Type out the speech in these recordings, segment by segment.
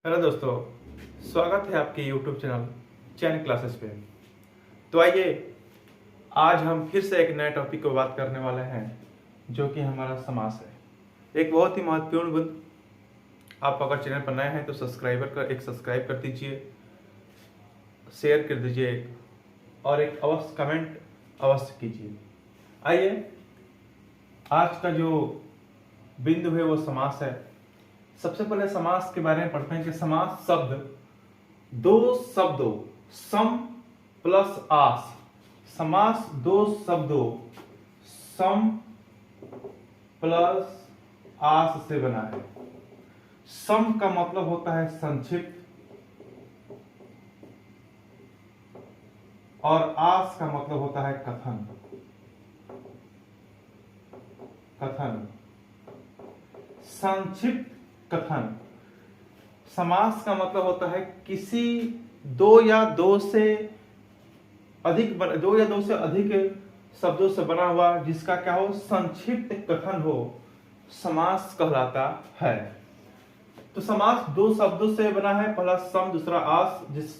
Hello दोस्तों, स्वागत है आपके YouTube चैनल चैन क्लासेस पे। तो आइए आज हम फिर से एक नए टॉपिक को बात करने वाले हैं जो कि हमारा समास है। एक बहुत ही महत्वपूर्ण गुण। आप अगर चैनल पर नए हैं तो सब्सक्राइब कर दीजिए, शेयर कर दीजिए और एक अवश्य कमेंट अवश्य कीजिए। आइए आज का जो बिंदु है वो समास है। सबसे पहले समास के बारे में पढ़ते हैं कि समास शब्द दो शब्दों सम प्लस आस। समास दो शब्दों सम प्लस आस से बना है। सम का मतलब होता है संक्षिप्त और आस का मतलब होता है कथन। संक्षिप्त कथन। समास का मतलब होता है किसी दो या दो से अधिक शब्दों से बना हुआ जिसका क्या हो, संक्षिप्त कथन हो, समास कहलाता है। तो समास दो शब्दों से बना है, पहला सम दूसरा आस। जिस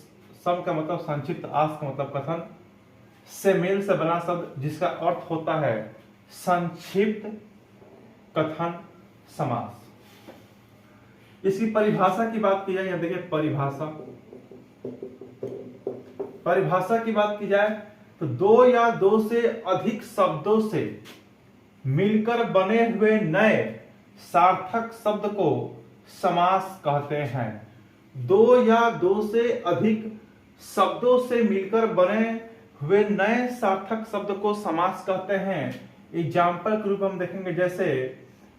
सम का मतलब संक्षिप्त, आस का मतलब कथन से मेल से बना शब्द जिसका अर्थ होता है संक्षिप्त कथन समास। इसकी परिभाषा की बात की जाए, यहां देखिए परिभाषा की बात की जाए तो दो या दो से अधिक शब्दों से मिलकर बने हुए नए सार्थक शब्द को समास कहते हैं। दो या दो से अधिक शब्दों से मिलकर बने हुए नए सार्थक शब्द को समास कहते हैं। एग्जाम्पल के रूप में हम देखेंगे, जैसे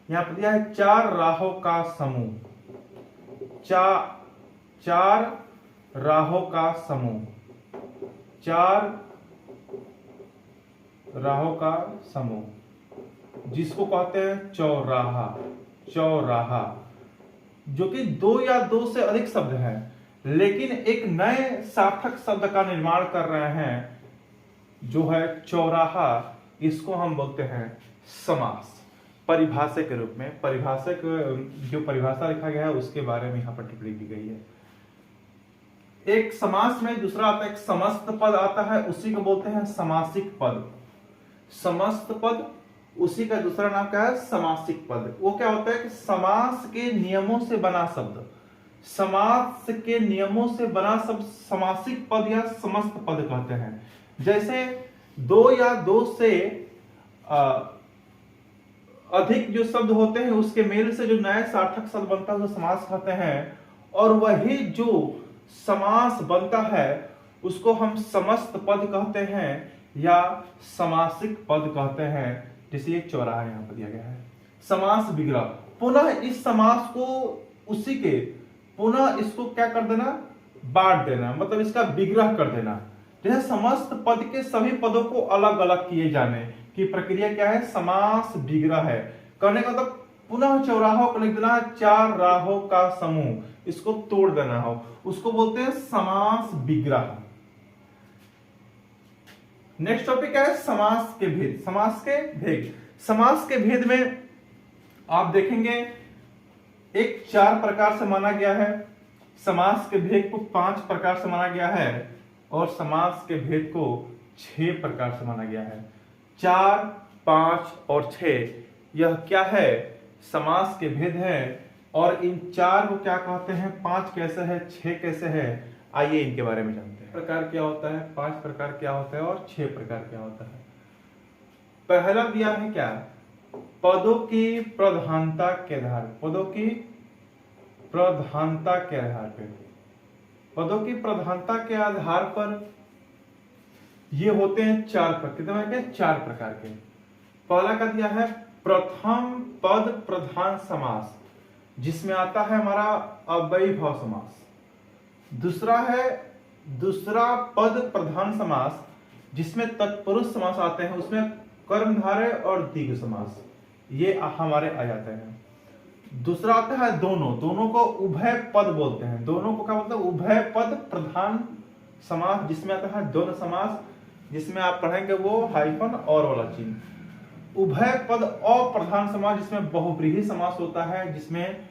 यहां पर दिया है चार राहों का समूह। चार राहों का समूह, चार राहों का समूह जिसको कहते हैं चौराहा। चौराहा जो कि दो या दो से अधिक शब्द हैं लेकिन एक नए सार्थक शब्द का निर्माण कर रहे हैं जो है चौराहा, इसको हम बोलते हैं समास। परिभाषा के रूप में जो परिभाषा लिखा गया है उसके बारे में यहां पर टिप्पणी की गई है। एक समास में दूसरा आता है एक समस्त पद आता है, उसी को बोलते हैं समासिक पद। समस्त पद उसी का दूसरा नाम क्या है, समासिक पद। वो क्या होता है कि समास के नियमों से बना शब्द, समास के नियमों से बना शब्द समासिक पद या समस्त पद कहते हैं। जैसे दो या दो से अधिक जो शब्द होते हैं उसके मेल से जो नया सार्थक शब्द बनता है उसे समास कहते हैं, और वही जो समास बनता है उसको हम समस्त पद कहते हैं या समासिक पद कहते हैं। जैसे एक चौराहा यहां पर दिया गया है। समास विग्रह, पुनः इस समास को उसी के पुनः इसको क्या कर देना, बांट देना, मतलब इसका विग्रह कर देना। जैसे समस्त पद के सभी पदों को अलग अलग किए जाने की प्रक्रिया क्या है, समास विग्रह है। करने का मतलब पुनः चौराहों को लिख देना, चार राहों का समूह, इसको तोड़ देना हो, उसको बोलते हैं समास विग्रह। नेक्स्ट टॉपिक है समास के भेद। समास के भेद में आप देखेंगे एक चार प्रकार से माना गया है, समास के भेद को 5 प्रकार से माना गया है और समास के भेद को 6 प्रकार से माना गया है। 4, 5 और 6 यह क्या है, समास के भेद है। और इन 4 को क्या कहते हैं, 5 कैसे है, 6 कैसे है, आइए इनके बारे में जानते हैं। प्रकार क्या होता है, 5 प्रकार क्या होता है और 6 प्रकार क्या होता है। पहला दिया है क्या, पदों की प्रधानता के आधार, पदों की प्रधानता के आधार पर, पदों की प्रधानता के आधार पर ये होते हैं 4 प्रकार, 4 प्रकार के। पहला का दिया है प्रथम पद प्रधान समास, जिसमें आता है हमारा अव्ययीभाव समास। दूसरा है दूसरा पद प्रधान समास, जिसमें तत्पुरुष समास आते हैं, उसमें कर्मधारय और दीर्घ समास ये हमारे आ जाते हैं। दूसरा आता है दोनों को उभय पद बोलते हैं। दोनों को क्या बोलते हैं, उभय पद प्रधान समास, जिसमें आता है द्वंद्व समास, जिसमें आप पढ़ेंगे वो हाइफन और वाला चिन्ह। उभय पद अप्रधान समास, जिसमें बहुव्रीहि समास होता है, जिसमें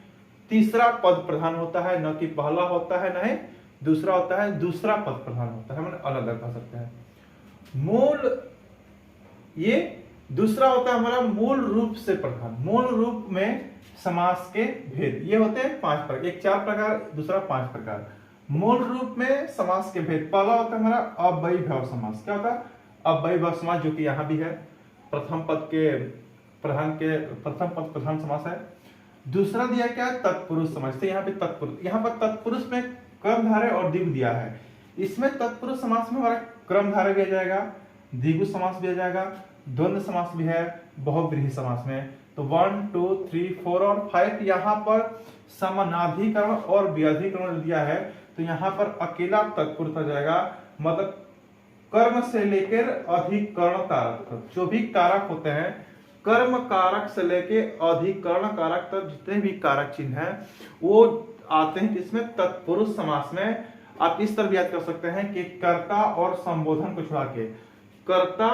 तीसरा पद प्रधान होता है, न कि पहला होता है, न ही दूसरा होता है, दूसरा पद प्रधान होता है, मतलब अलग अलग कह सकते हैं। मूल, ये दूसरा होता है हमारा मूल रूप से प्रधान। मूल रूप में समास के भेद ये होते हैं 5 प्रकार, एक 4 प्रकार, दूसरा 5 प्रकार। मूल रूप में समास के भेद, पहला होता है हमारा अव्ययीभाव समास। क्या होता है? अव्ययीभाव समास, जो कि यहाँ भी है, प्रथम पद प्रधान समास है। दूसरा दिया क्या? तत्पुरुष समास। तो यहाँ पे तत्पुरुष, यहाँ पर तत्पुरुष में कर्मधारय और द्विगु दिया है। इसमें तत्पुरुष समास में हमारा कर्मधारय भी आ जाएगा, द्विगु समास भी आ जाएगा, द्वंद्व समास भी है बहुव्रीहि समास में। तो 1 2 3 4 और 5 यहाँ पर समानाधिकरण और व्याधिकरण दिया है, तो यहाँ पर अकेला तत्पुरुष आ जाएगा। मतलब कर्म से लेकर अधिकरण कारक तक जो भी कारक होते हैं, कर्म कारक से लेकर अधिकरण कारक तक जितने भी कारक चिन्ह हैं वो आते हैं किसमें? तत्पुरुष समास में। आप इस तरह याद कर सकते हैं कि कर्ता और संबोधन को छुड़ा के, कर्ता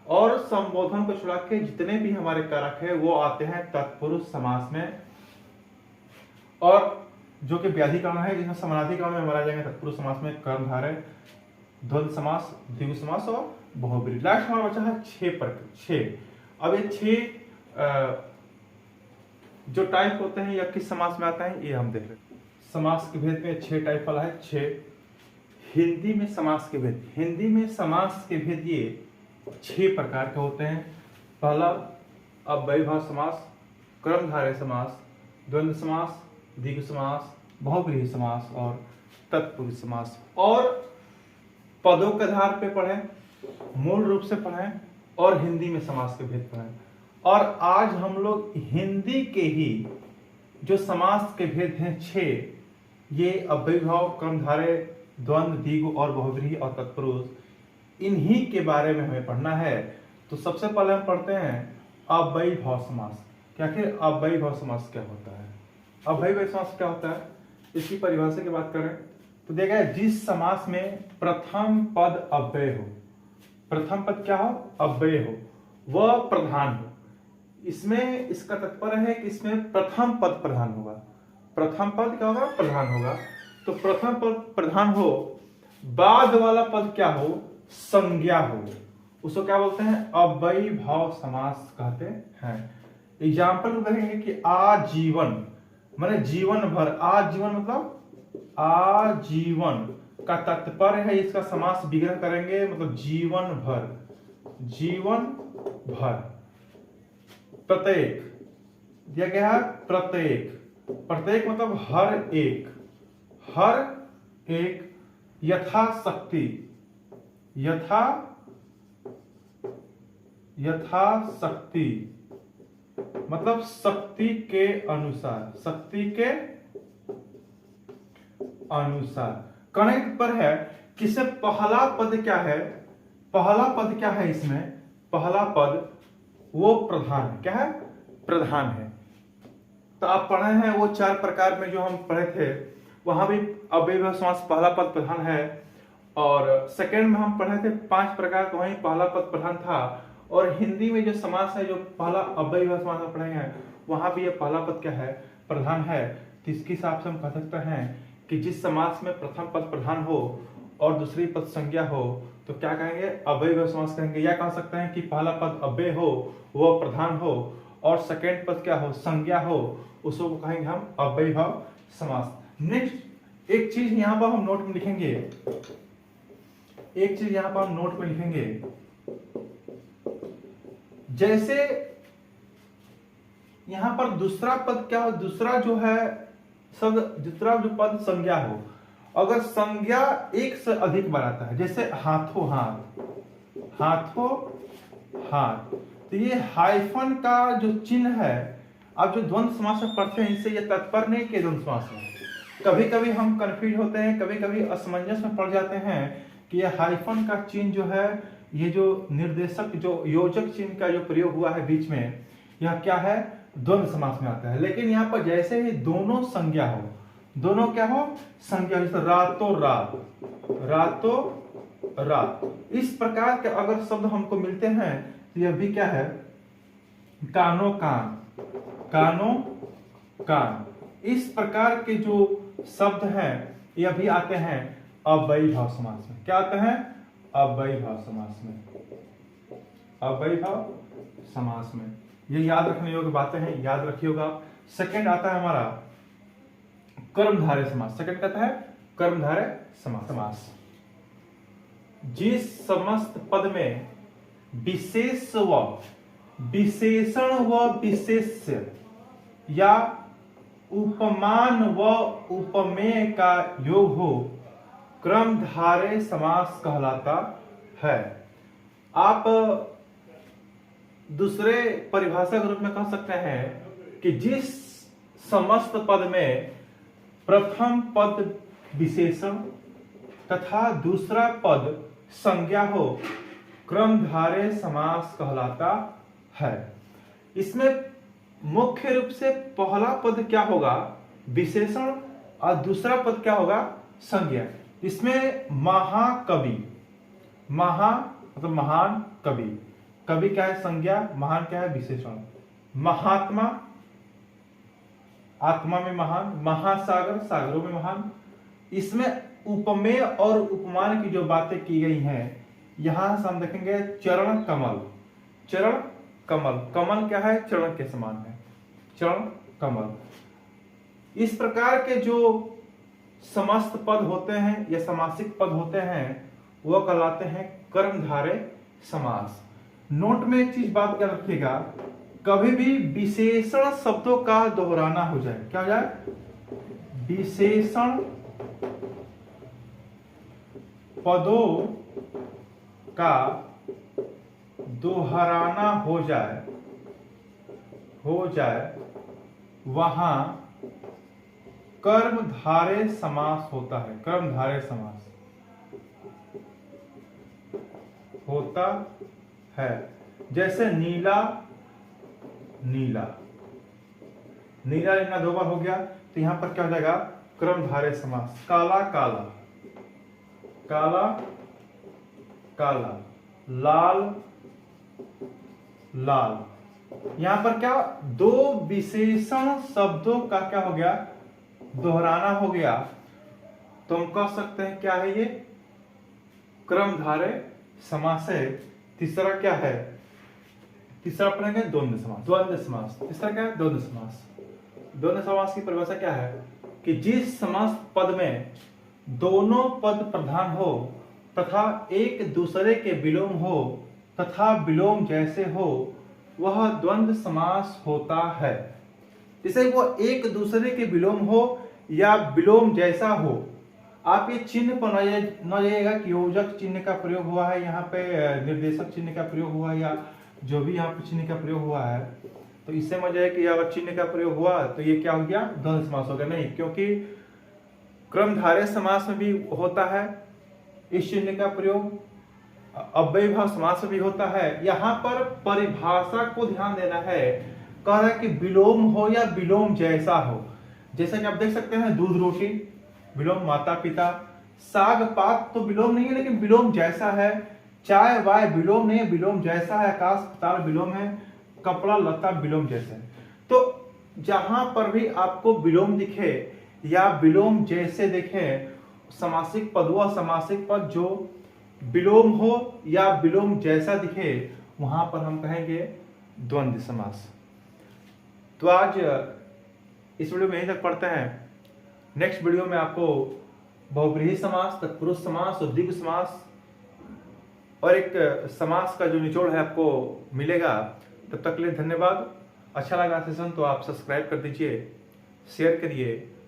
और संबोधन को छुड़ा के जितने भी हमारे कारक है वो आते हैं तत्पुरुष समास में। और जो कि व्याधिकरण है, जिसमें समानाधिकरण में हमारा जाएंगे तत्पुरुष समास में कर्मधारय, द्वंद्व समास, द्विगु समास और बहुव्रीहि। लास्ट हमारा बचा है 6। अब ये 6 जो टाइप होते हैं या किस समास में आता है ये हम देख रहे हैं। समास के भेद में 6 टाइप वाला है। 6 हिंदी में समास के भेद, हिंदी में समास के भेद ये 6 प्रकार के होते हैं। पहला अव्ययीभाव समास, कर्मधारय समास, द्वंद्व समास, द्विगु समास, बहुव्रीहि समास और तत्पुरुष समास। और पदों के आधार पे पढ़ें, मूल रूप से पढ़ें और हिंदी में समास के भेद पढ़ें। और आज हम लोग हिंदी के ही जो समास के भेद हैं 6, ये अव्ययीभाव, कर्मधारय, द्वंद्व, द्विगु और बहुव्रीहि और तत्पुरुष, इन्हीं के बारे में हमें पढ़ना है। तो सबसे पहले हम पढ़ते हैं अव्ययीभाव समास। क्या आखिर अव्ययीभाव समास क्या होता है? अव्ययीभाव समास क्या होता है, इसकी परिभाषा की बात करें तो देखा है, जिस समास में प्रथम पद अव्यय हो, प्रथम पद क्या हो? अव्यय हो, वह प्रधान हो। इसमें इसका तात्पर्य है कि इसमें प्रथम पद प्रधान होगा। प्रथम पद क्या होगा? प्रधान होगा। तो प्रथम पद प्रधान हो, बाद वाला पद क्या हो? संज्ञा हो, उसको क्या बोलते हैं? अव्ययीभाव समास कहते हैं। एग्जाम्पल देखेंगे कि आजीवन माने जीवन भर, आजीवन मतलब आजीवन का तात्पर्य है, इसका समास विग्रह करेंगे मतलब जीवन भर, जीवन भर। प्रत्येक दिया गया है, प्रत्येक, प्रत्येक मतलब हर एक, हर एक, यथाशक्ति, यथाशक्ति मतलब शक्ति के अनुसार, शक्ति के अनुसार। कनेक्ट पर है किसे? पहला पद क्या है? पहला पद क्या है इसमें? पहला पद वो प्रधान है। क्या है? प्रधान है। तो आप पढ़े हैं वो 4 प्रकार में जो हम पढ़े थे, वहां भी अव्ययीभाव समास पहला पद प्रधान है। और सेकंड में हम पढ़े थे 5 प्रकार, तो वहीं पहला पद प्रधान था। और हिंदी में जो समास है, जो पहला अव्ययीभाव समास हम पढ़े हैं, वहां भी ये पहला पद क्या है? प्रधान है। तो इसके हिसाब से हम कह सकते हैं कि जिस समास में प्रथम पद प्रधान हो और दूसरी पद संज्ञा हो तो क्या कहेंगे? अव्ययीभाव समास कहेंगे। या कह सकते हैं कि पहला पद अव्यय हो, वह प्रधान हो, और सेकंड पद क्या हो? संज्ञा हो, उसको कहेंगे हम अव्ययीभाव समास। नेक्स्ट एक चीज यहां पर हम नोट में लिखेंगे, एक चीज यहां पर हम नोट में लिखेंगे, जैसे यहां पर दूसरा पद क्या हो? दूसरा जो है शब्द, दूसरा जो पद संज्ञा हो, अगर संज्ञा एक से अधिक बार आता है, जैसे हाथों हाथ, हाथों हाथ, तो ये हाइफन का जो चिन्ह है, आप जो द्वंद्व समास में पढ़ते हैं इससे ये तात्पर्य नहीं कि द्वंद्व समास है। कभी कभी हम कंफ्यूज होते हैं, कभी कभी असमंजस में पड़ जाते हैं कि ये हाइफन का चिन्ह जो है, ये जो निर्देशक, जो योजक चिन्ह का जो प्रयोग हुआ है बीच में, यह क्या है? द्वंद्व समास में आता है। लेकिन यहाँ पर जैसे ही दोनों संज्ञा हो, दोनों क्या हो? संज्ञा, जैसे रातों रात, रातों रात, इस प्रकार के अगर शब्द हमको मिलते हैं तो यह भी क्या है? कानो कान, कानो कान, इस प्रकार के जो शब्द हैं ये भी आते हैं अव्ययी भाव समास में। क्या आते हैं? अव्ययी भाव समास में। अव्ययी भाव समास में ये याद रखने योग्य बातें हैं, याद रखिएगा। सेकंड आता है हमारा कर्मधारय समास। सेकंड कहता है कर्मधारय समास। जिस समस्त पद में विशेष व विशेषण व विशेष्य या उपमान व उपमेय का योग हो क्रमधारय समास कहलाता है। आप दूसरे परिभाषा के रूप में कह सकते हैं कि जिस समस्त पद में प्रथम पद विशेषण तथा दूसरा पद संज्ञा हो क्रमधारय समास कहलाता है। इसमें मुख्य रूप से पहला पद क्या होगा? विशेषण, और दूसरा पद क्या होगा? संज्ञा। इसमें महाकवि, महा मतलब महान कवि, कवि क्या है? संज्ञा, महान क्या है? विशेषण। महात्मा, आत्मा में महान, महासागर, सागरों में महान। इसमें उपमेय और उपमान की जो बातें की गई हैं यहां से हम देखेंगे चरण कमल। चरण कमल, कमल क्या है? चरण के समान है, चरण कमल। इस प्रकार के जो समस्त पद होते हैं या समासिक पद होते हैं वह कहलाते हैं कर्मधारय समास। नोट में एक चीज बात याद रखिएगा, कभी भी विशेषण शब्दों का दोहराना हो जाए, क्या हो जाए? विशेषण पदों का दोहराना हो जाए वहां कर्मधारय समास होता है। कर्मधारय समास होता है। जैसे नीला, नीला, नीला नीला दो बार हो गया तो यहां पर क्या हो जाएगा? कर्मधारय समास। काला, काला, काला, काला, लाल, लाल। यहां पर क्या? दो विशेषण शब्दों का क्या हो गया? दोहराना हो गया। तो हम कह सकते हैं क्या है ये? कर्मधारय समास है। तीसरा क्या है? तीसरा पढ़ेंगे द्वंद्व समास। द्वंद्व समास तीसरा क्या है? द्वंद्व समास। द्वंद्व समास की परिभाषा क्या है कि जिस समास पद में दोनों पद प्रधान हो तथा एक दूसरे के विलोम हो तथा विलोम जैसे हो वह द्वंद्व समास होता है। जैसे वो एक दूसरे के विलोम हो या विलोम जैसा हो। आप ये चिन्ह पर न जाइएगा कि योजक चिन्ह का प्रयोग हुआ है, यहाँ पे निर्देशक चिन्ह का प्रयोग हुआ है, या जो भी यहाँ पे चिन्ह का प्रयोग हुआ है, तो इससे मजा है कि अगर चिन्ह का प्रयोग हुआ तो ये क्या हो गया? द्वंद्व समास हो गया। नहीं, क्योंकि कर्मधारय समास में भी होता है इस चिन्ह का प्रयोग, अव्ययी भाव समास में भी होता है। यहाँ पर परिभाषा को ध्यान देना है। कह रहा है कि विलोम हो या विलोम जैसा हो। जैसा कि आप देख सकते हैं दूध रोटी विलोम माता पिता, साग पात तो विलोम नहीं है लेकिन विलोम जैसा है। चाय वाय विलोम नहीं है, विलोम जैसा है। आकाश पाताल विलोम है, कपड़ा लता विलोम जैसा है। तो जहां पर भी आपको विलोम दिखे या विलोम जैसे दिखे, समासिक पद व समासिक पद जो विलोम हो या विलोम जैसा दिखे वहां पर हम कहेंगे द्वंद्व समास। तो आज इस वीडियो में यहीं तक पढ़ते हैं। नेक्स्ट वीडियो में आपको बहुब्रीहि समास, तत्पुरुष समास और द्विगु समास और एक समास का जो निचोड़ है आपको मिलेगा। तब तक के लिए धन्यवाद। अच्छा लगा सेशन तो आप सब्सक्राइब कर दीजिए, शेयर करिए।